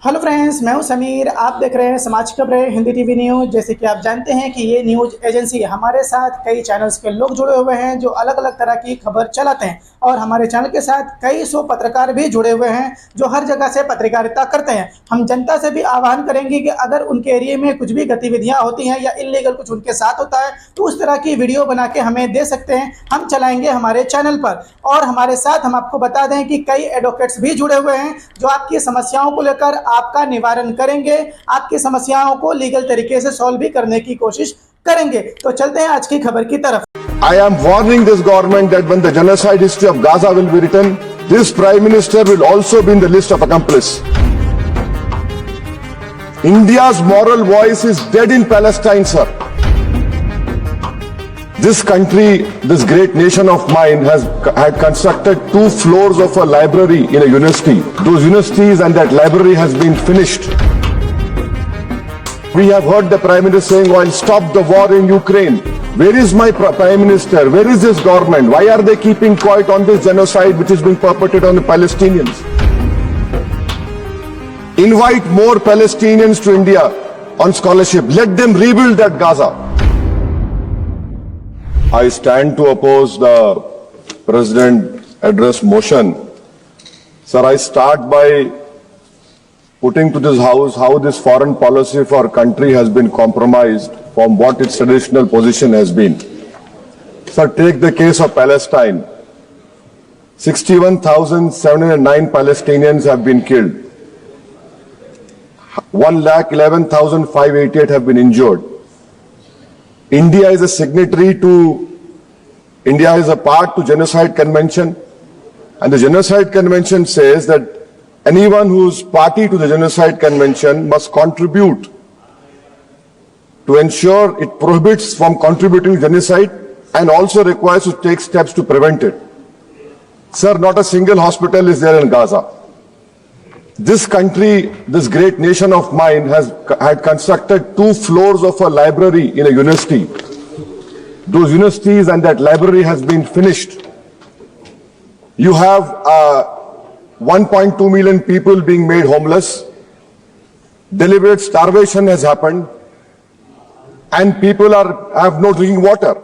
Hello friends, मैं हूं समीर। आप देख रहे हैं समाज खबरें हिंदी टीवी न्यूज़। जैसे कि आप जानते हैं कि ये न्यूज़ एजेंसी हमारे साथ कई चैनल्स के लोग जुड़े हुए हैं जो अलग अलग तरह की खबर चलाते हैं, और हमारे चैनल के साथ कई सौ पत्रकार भी जुड़े हुए हैं जो हर जगह से पत्रकारिता करते हैं। हम जनता से भी आह्वान करेंगे कि अगर उनके एरिया में कुछ भी गतिविधियाँ होती हैं या इलीगल कुछ उनके साथ होता है तो उस तरह की वीडियो बना के हमें दे सकते हैं, हम चलाएंगे हमारे चैनल पर। और हमारे साथ हम आपको बता दें कि कई एडवोकेट्स भी जुड़े हुए हैं जो आपकी समस्याओं को लेकर आपका निवारण करेंगे, आपकी समस्याओं को लीगल तरीके से सॉल्व भी करने की कोशिश करेंगे। तो चलते हैं आज की खबर की तरफ। I am warning this government that when the genocide history of Gaza will be written, this Prime Minister will also be in the list of accomplices. India's moral voice is dead in Palestine, sir. This country, this great nation of mine had constructed 2 floors of a library in a university. Those universities and that library has been finished. We have heard the Prime Minister saying, "I'll stop the war in Ukraine." Where is my Prime Minister? Where is this government? Why are they keeping quiet on this genocide which is being perpetrated on the Palestinians? Invite more Palestinians to India on scholarship. Let them rebuild that Gaza. I stand to oppose the President's address motion. Sir, I start by putting to this House how this foreign policy of our country has been compromised from what its traditional position has been. Sir, take the case of Palestine. 61,709 Palestinians have been killed. 1,11,588 have been injured. India is a signatory to, India is a part to Genocide Convention, and the Genocide Convention says that anyone who is party to the Genocide Convention must contribute to ensure it prohibits from contributing genocide and also requires to take steps to prevent it. Sir, not a single hospital is there in Gaza. This country, this great nation of mine had constructed 2 floors of a library in a university. Those universities and that library has been finished. You have 1.2 million people being made homeless. Deliberate starvation has happened. And people have no drinking water.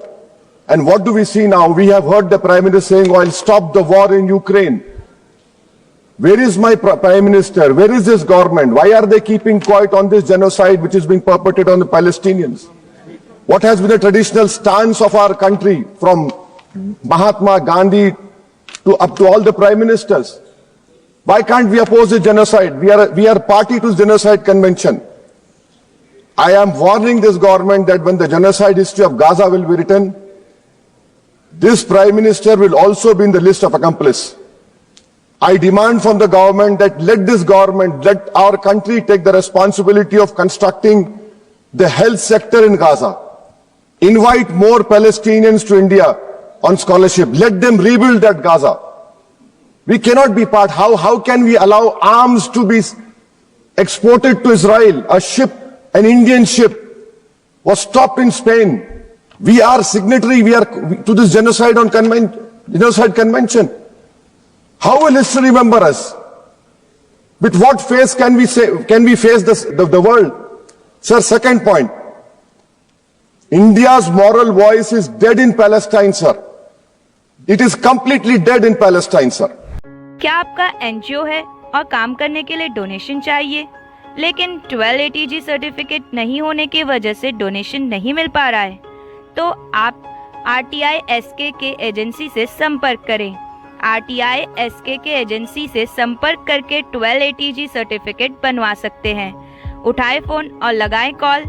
And what do we see now? We have heard the Prime Minister saying, "I'll stop the war in Ukraine." Where is my Prime Minister? Where is this government? Why are they keeping quiet on this genocide which is being perpetrated on the Palestinians? What has been the traditional stance of our country from Mahatma Gandhi up to all the Prime Ministers? Why can't we oppose the genocide? We are party to the Genocide Convention. I am warning this government that when the genocide history of Gaza will be written, this Prime Minister will also be in the list of accomplices. I demand from the government that let our country take the responsibility of constructing the health sector in Gaza. Invite more Palestinians to India on scholarship. Let them rebuild that Gaza. We cannot be part. How can we allow arms to be exported to Israel? An Indian ship was stopped in Spain. We are signatory to this genocide convention. How will history remember us? With what face can we face the world? Sir, second point. India's moral voice is dead in Palestine, sir. It is completely dead in Palestine, sir. क्या आपका NGO है और काम करने के लिए donation चाहिए, लेकिन 1280G सर्टिफिकेट नहीं होने की वजह से डोनेशन नहीं मिल पा रहा है, तो आप RTI SK के एजेंसी से संपर्क करें। RTI SK के एजेंसी से संपर्क करके 1280G सर्टिफिकेट बनवा सकते हैं। उठाए फोन और लगाएं कॉल